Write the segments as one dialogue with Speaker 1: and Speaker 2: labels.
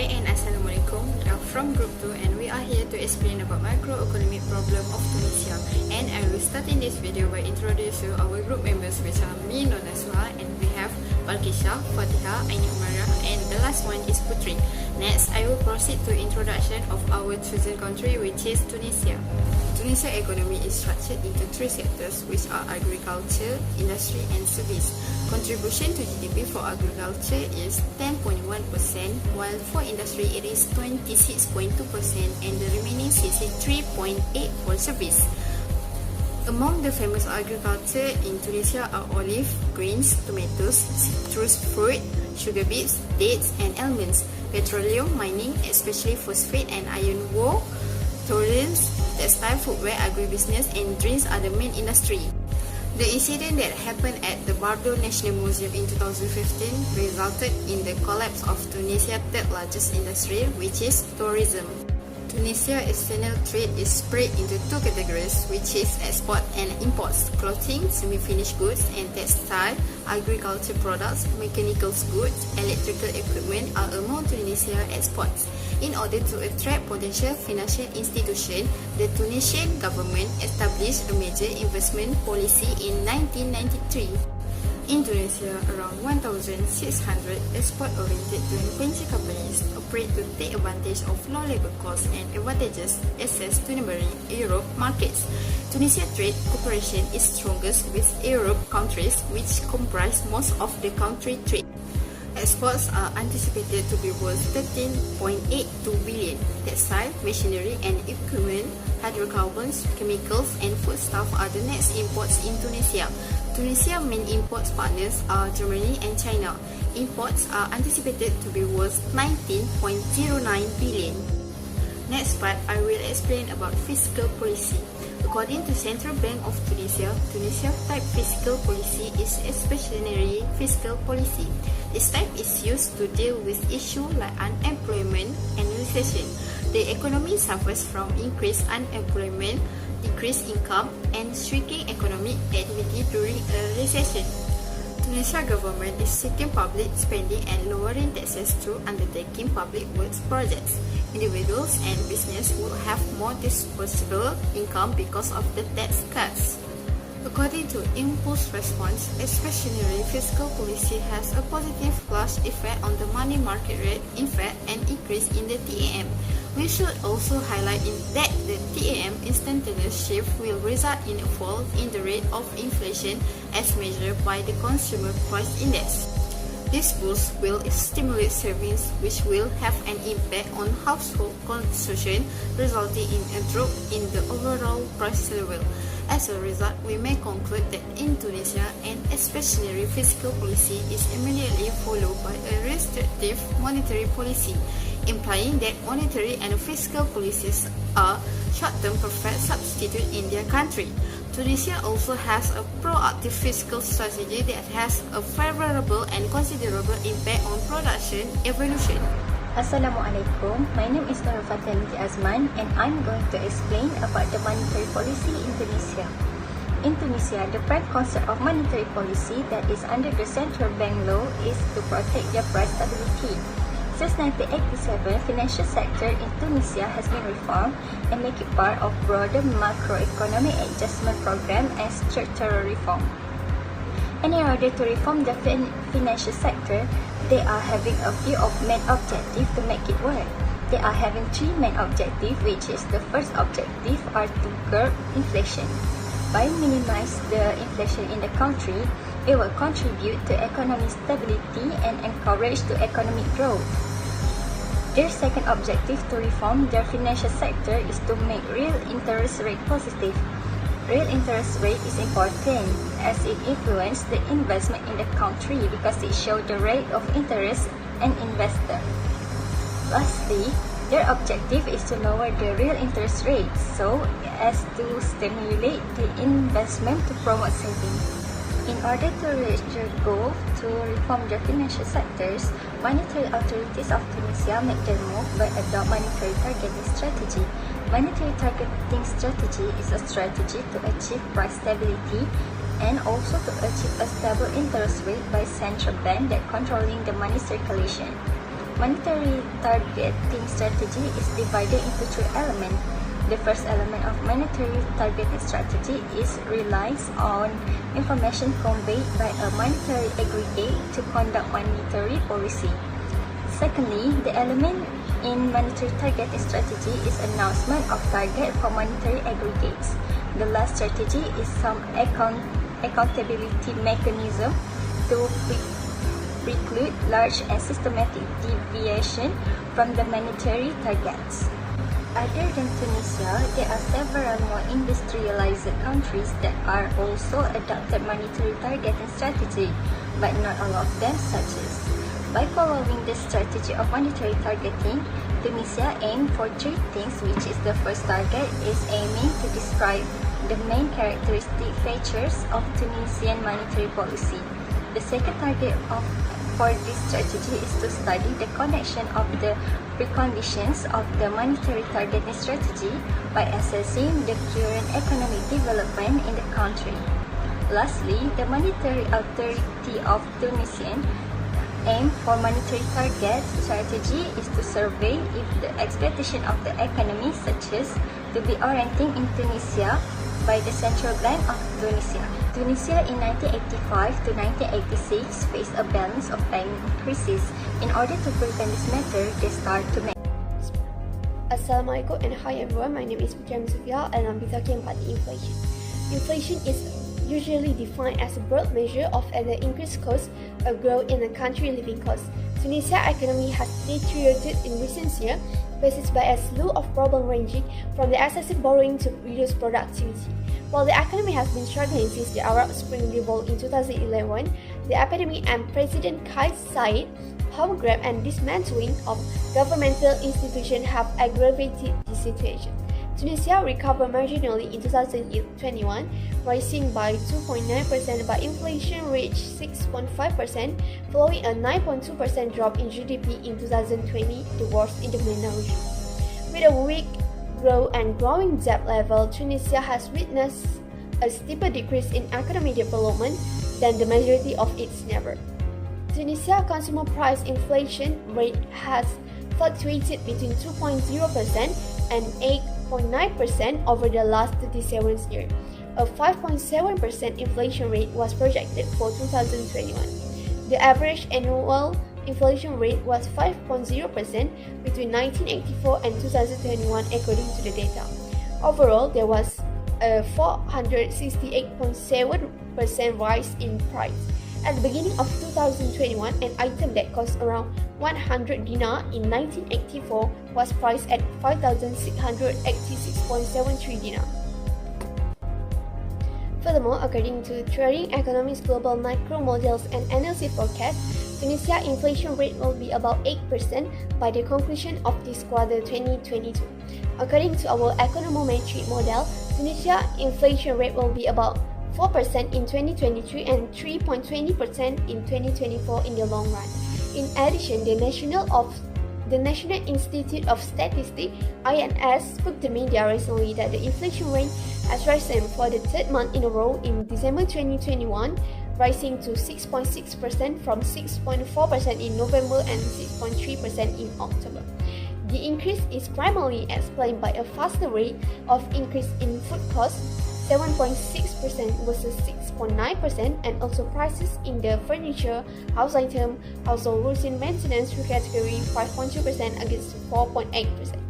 Speaker 1: Hi and Assalamualaikum. We are from Group 2 and we are here to explain about macroeconomic problem of Tunisia. And I will start in this video by introducing our group members, which are me, Nonaswa, and we have Balkisha, Fatiha, Aini Umara, and the last one is Putri. Next, I will proceed to introduction of our chosen country, which is Tunisia. Tunisia economy is structured into three sectors, which are agriculture, industry, and service. Contribution to GDP for agriculture is 10.1%, while for industry it is 26.2%, and the remaining 63.8% for service. Among the famous agriculture in Tunisia are olive, grains, tomatoes, citrus fruit, sugar beets, dates, and almonds. Petroleum, mining, especially phosphate and iron ore, tourism, textile, footwear, agribusiness, and drinks are the main industry. The incident that happened at the Bardo National Museum in 2015 resulted in the collapse of Tunisia's third largest industry, which is tourism. Tunisia's external trade is spread into two categories, which is export and imports. Clothing, semi-finished goods, and textile, agriculture products, mechanical goods, electrical equipment are among Tunisia's exports. In order to attract potential financial institutions, the Tunisian government established a major investment policy in 1993. In Tunisia, around 1,600 export-oriented joint venture companies operate to take advantage of low labor costs and advantageous access to neighboring Europe markets. Tunisia trade cooperation is strongest with Europe countries, which comprise most of the country trade. Exports are anticipated to be worth 13.82 billion. Textile, machinery and equipment, hydrocarbons, chemicals, and foodstuff are the next imports in Tunisia. Tunisia's main import partners are Germany and China. Imports are anticipated to be worth 19.09 billion. Next part, I will explain about fiscal policy. According to Central Bank of Tunisia, Tunisia's type fiscal policy is expansionary fiscal policy. This type is used to deal with issues like unemployment and recession. The economy suffers from increased unemployment, decreased income, and shrinking economic activity during a recession. Tunisia government is seeking public spending and lowering taxes through undertaking public works projects. Individuals and business will have more disposable income because of the tax cuts. According to Impulse Response, expansionary fiscal policy has a positive flash effect on the money market rate, in fact, an increase in the TAM. We should also highlight that the TAM instantaneous shift will result in a fall in the rate of inflation as measured by the Consumer Price Index. This boost will stimulate savings, which will have an impact on household consumption, resulting in a drop in the overall price level. As a result, we may conclude that in Tunisia, an expansionary fiscal policy is immediately followed by a restrictive monetary policy, implying that monetary and fiscal policies are short-term perfect substitute in their country. Tunisia also has a proactive fiscal strategy that has a favorable and considerable impact on production evolution.
Speaker 2: Assalamualaikum. My name is Nur Fatimah Azman and I'm going to explain about the monetary policy in Tunisia. In Tunisia, the prime concept of monetary policy that is under the central bank law is to protect their price stability. Since 1987, financial sector in Tunisia has been reformed and make it part of broader macroeconomic adjustment program and structural reform. And in order to reform the financial sector, they are having a few of main objectives to make it work. They are having three main objectives, which is the first objective are to curb inflation. By minimize the inflation in the country, it will contribute to economic stability and encourage the economic growth. Their second objective to reform their financial sector is to make real interest rate positive. Real interest rate is important as it influences the investment in the country because it shows the rate of interest and investor. Lastly, their objective is to lower the real interest rate so as to stimulate the investment to promote saving. In order to reach their goal to reform the financial sectors, monetary authorities of Tunisia make their move by adopt monetary targeting strategy. Monetary targeting strategy is a strategy to achieve price stability and also to achieve a stable interest rate by central bank that controlling the money circulation. Monetary targeting strategy is divided into two elements. The first element of monetary targeting strategy is relies on information conveyed by a monetary aggregate to conduct monetary policy. Secondly, the element in monetary targeting strategy is announcement of target for monetary aggregates. The last strategy is some accountability mechanism to preclude large and systematic deviation from the monetary targets. Other than Tunisia, there are several more industrialized countries that are also adopted monetary targeting strategy, but not all of them such as. By following the strategy of monetary targeting, Tunisia aimed for three things, which is the first target is aiming to describe the main characteristic features of Tunisian monetary policy. The second target for this strategy is to study the connection of the preconditions of the monetary targeting strategy by assessing the current economic development in the country. Lastly, the monetary authority of Tunisian aim for monetary target strategy is to survey if the expectation of the economy, such as to be orienting in Tunisia by the Central Bank of Tunisia. Tunisia in 1985 to 1986 faced a balance of payment increases. In order to prevent this matter, they started to make.
Speaker 3: Assalamualaikum and hi everyone, my name is Putri Sofia and I'll be talking about inflation. Inflation is usually defined as a broad measure of the increased cost or growth in a country living costs. Tunisia's economy has deteriorated in recent years, basis by a slew of problems ranging from the excessive borrowing to reduced productivity. While the economy has been struggling since the Arab Spring revolt in 2011, the epidemic and President Kais Saied power grab and dismantling of governmental institutions have aggravated the situation. Tunisia recovered marginally in 2021, rising by 2.9%, but inflation reached 6.5%, following a 9.2% drop in GDP in 2020, the worst in the MENA region. With a weak growth and growing debt level, Tunisia has witnessed a steeper decrease in economic development than the majority of its neighbors. Tunisia consumer price inflation rate has fluctuated between 2.0% and 8.9% over the last 37 years. A 5.7% inflation rate was projected for 2021. The average annual inflation rate was 5.0% between 1984 and 2021 according to the data. Overall, there was a 468.7% rise in price. At the beginning of 2021, an item that cost around 100 dinar in 1984 was priced at 5,686.73 dinar. Furthermore, according to Trading Economics Global Micro Models and Analysis Forecast, Tunisia inflation rate will be about 8% by the conclusion of this quarter 2022. According to our econometric model, Tunisia inflation rate will be about 4% in 2023 and 3.20% in 2024 in the long run. In addition, the National Institute of Statistics (INS) spoke to media recently that the inflation rate has risen for the third month in a row in December 2021, rising to 6.6% from 6.4% in November and 6.3% in October. The increase is primarily explained by a faster rate of increase in food costs, 7.6% versus 6.9%, and also prices in the furniture, house item, household routine maintenance category 5.2% against 4.8%.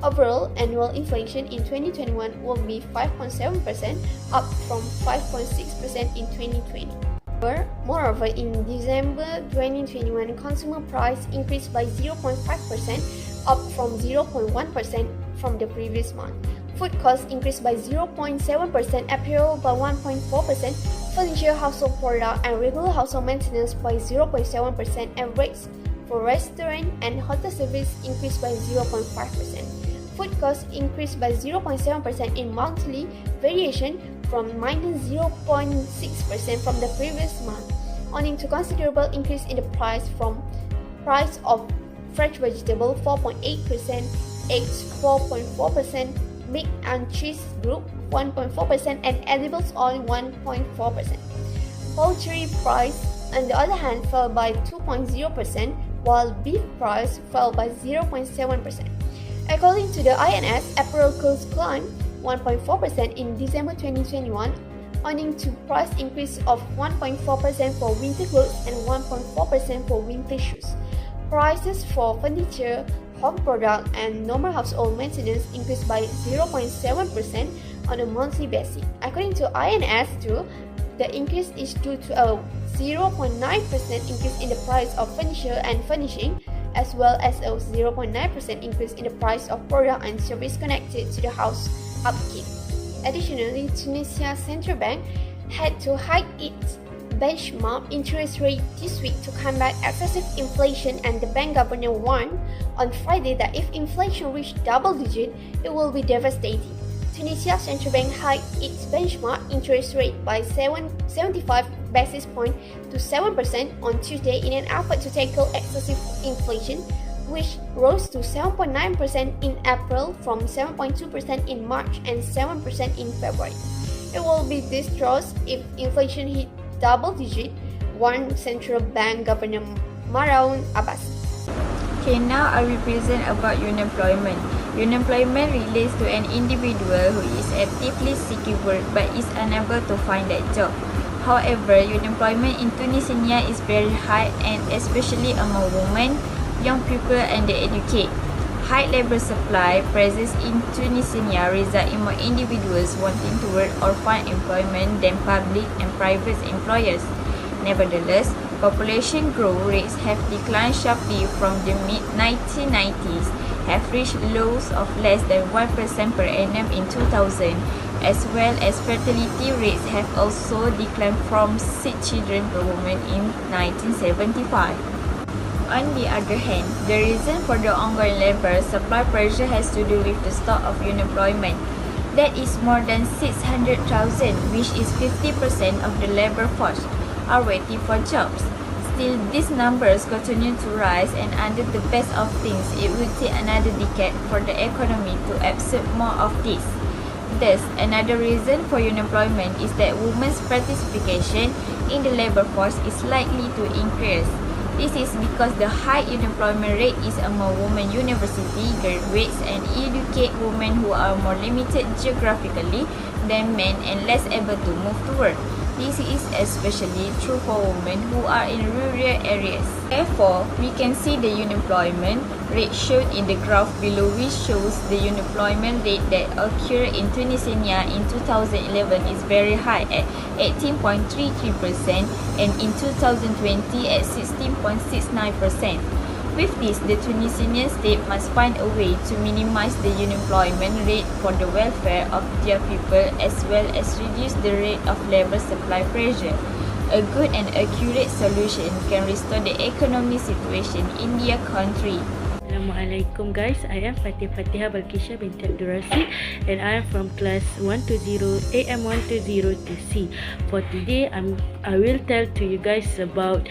Speaker 3: Overall, annual inflation in 2021 will be 5.7%, up from 5.6% in 2020. Moreover, in December 2021, consumer price increased by 0.5%, up from 0.1% from the previous month. Food costs increased by 0.7%, apparel by 1.4%, furniture, household product, and regular household maintenance by 0.7%, and rates for restaurant and hotel service increased by 0.5%. Food costs increased by 0.7% in monthly variation from -0.6% from the previous month, owing to considerable increase in the price of fresh vegetable 4.8%, eggs 4.4%, meat and cheese group 1.4%, and edibles oil 1.4%. Poultry price, on the other hand, fell by 2.0%, while beef price fell by 0.7%. According to the INS, April clothes climbed 1.4% in December 2021, owing to price increase of 1.4% for winter clothes and 1.4% for winter shoes. Prices for furniture, home product, and normal household maintenance increased by 0.7% on a monthly basis. According to INS too, the increase is due to a 0.9% increase in the price of furniture and furnishing, as well as a 0.9% increase in the price of product and service connected to the house upkeep. Additionally, Tunisia Central Bank had to hike its benchmark interest rate this week to combat excessive inflation, and the bank governor warned on Friday that if inflation reached double digit, it will be devastating. Tunisia Central Bank hiked its benchmark interest rate by 75 basis points to 7% on Tuesday in an effort to tackle excessive inflation, which rose to 7.9% in April from 7.2% in March and 7% in February. It will be disastrous if inflation hit double digit, warned Central Bank Governor Maraun Abbas.
Speaker 4: Okay, now I will present about unemployment. Unemployment relates to an individual who is actively seeking work but is unable to find that job. However, unemployment in Tunisia is very high, and especially among women, young people, and the educated. High labor supply presence in Tunisia result in more individuals wanting to work or find employment than public and private employers. Nevertheless, population growth rates have declined sharply from the mid-1990s, have reached lows of less than 1% per annum in 2000, as well as fertility rates have also declined from 6 children per woman in 1975. On the other hand, the reason for the ongoing labor supply pressure has to do with the stock of unemployment. That is more than 600,000, which is 50% of the labor force, are waiting for jobs. Still, these numbers continue to rise, and under the best of things, it will take another decade for the economy to absorb more of this. Thus, another reason for unemployment is that women's participation in the labor force is likely to increase. This is because the high unemployment rate is among women university graduates and educated women who are more limited geographically than men and less able to move to work. This is especially true for women who are in rural areas. Therefore, we can see the unemployment rate shown in the graph below, which shows the unemployment rate that occurred in Tunisia in 2011 is very high at 18.33% and in 2020 at 16.69%. With this, the Tunisian state must find a way to minimize the unemployment rate for the welfare of their people, as well as reduce the rate of labor supply pressure. A good and accurate solution can restore the economic situation in their country.
Speaker 5: Assalamualaikum guys, I am Fatihah Balkisha binti Abdurrashid and I am from class 120 AM120 For today, I will tell to you guys about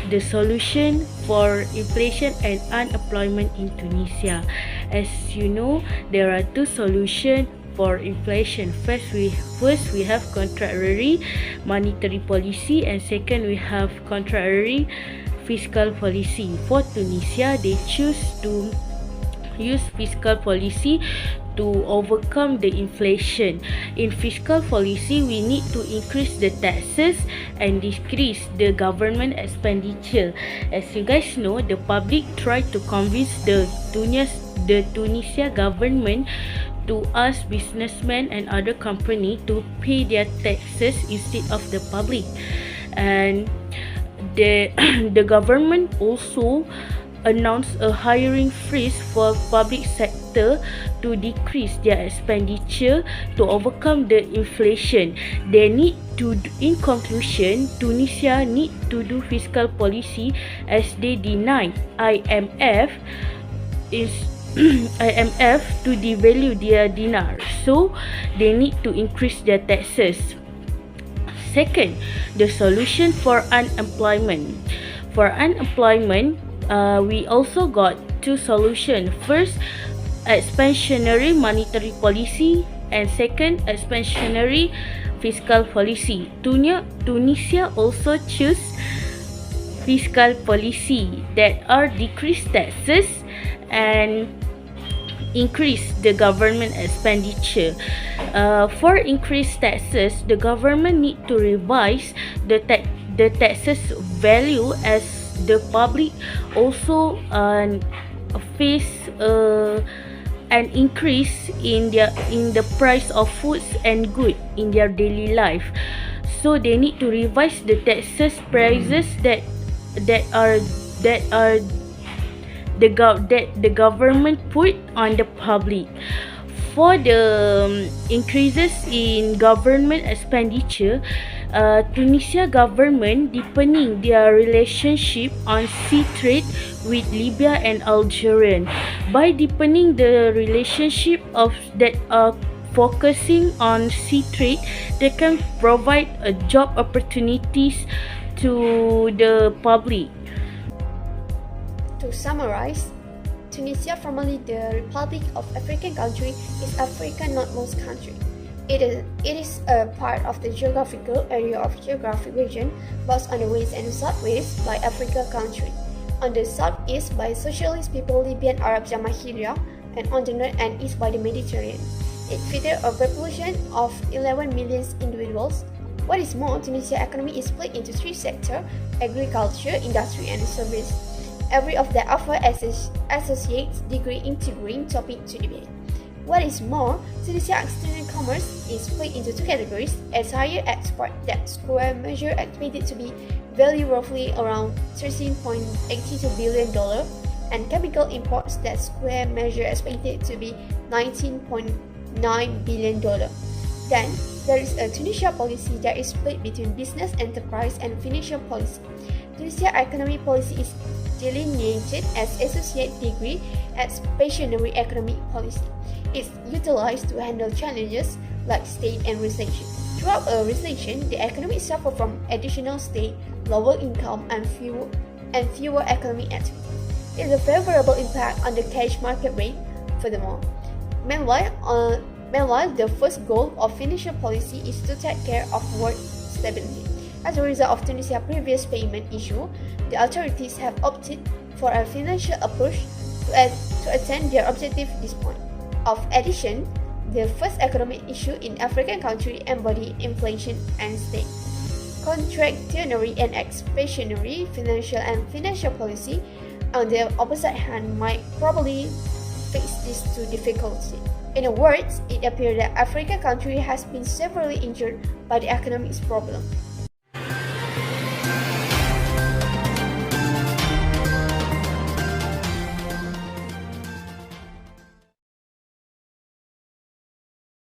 Speaker 5: the solution for inflation and unemployment in Tunisia. As you know, there are two solutions for inflation. First we have contrary monetary policy, and second we have contrary fiscal policy. For Tunisia, they choose to use fiscal policy to overcome the inflation. In fiscal policy, we need to increase the taxes and decrease the government expenditure. As you guys know, the public tried to convince the Tunisia government to ask businessmen and other companies to pay their taxes instead of the public. And the government also announced a hiring freeze for public sector to decrease their expenditure to overcome the inflation. In conclusion, Tunisia need to do fiscal policy as they deny IMF to devalue their dinar. So they need to increase their taxes. Second, the solution for unemployment. For unemployment, we also got two solutions. First, expansionary monetary policy, and second, expansionary fiscal policy. Tunisia also choose fiscal policy that are decrease taxes and increase the government expenditure. For increased taxes, the government need to revise the taxes value as the public also face an increase in the price of foods and goods in their daily life. So they need to revise the taxes prices that the government put on the public. For the increases in government expenditure, Tunisia government deepening their relationship on sea trade with Libya and Algeria. By deepening the relationship of that focusing on sea trade, they can provide job opportunities to the public.
Speaker 3: To summarize, Tunisia, formerly the Republic of African country, is Africa's northmost country. It is a part of the geographical area of geographic region both on the west and southwest by Africa country, on the southeast by socialist people Libyan Arab Jamahiriya, and on the north and east by the Mediterranean. It features a population of 11 million individuals. What is more, Tunisia's economy is split into three sectors: agriculture, industry, and service. Every of them offer associates degree integrating topic to debate. What is more, Tunisia's external commerce is split into two categories: as higher export that square measure estimated to be value roughly around $13.82 billion, and chemical imports that square measure expected to be $19.9 billion. Then, there is a Tunisia policy that is split between business, enterprise, and financial policy. Tunisia economic policy is delineated as associate degree expansionary economic policy. It's utilized to handle challenges like state and recession. Throughout a recession, the economy suffers from additional state, lower income, and fewer economic activity. It is a favorable impact on the cash market rate. Furthermore, meanwhile, the first goal of financial policy is to take care of world stability. As a result of Tunisia's previous payment issue, the authorities have opted for a financial approach to attain their objective at this point. Of addition, the first economic issue in African country embody inflation and state. Contractionary and expansionary financial policy, on the opposite hand, might probably face these two difficulties. In other words, it appears that African country has been severely injured by the economic problem.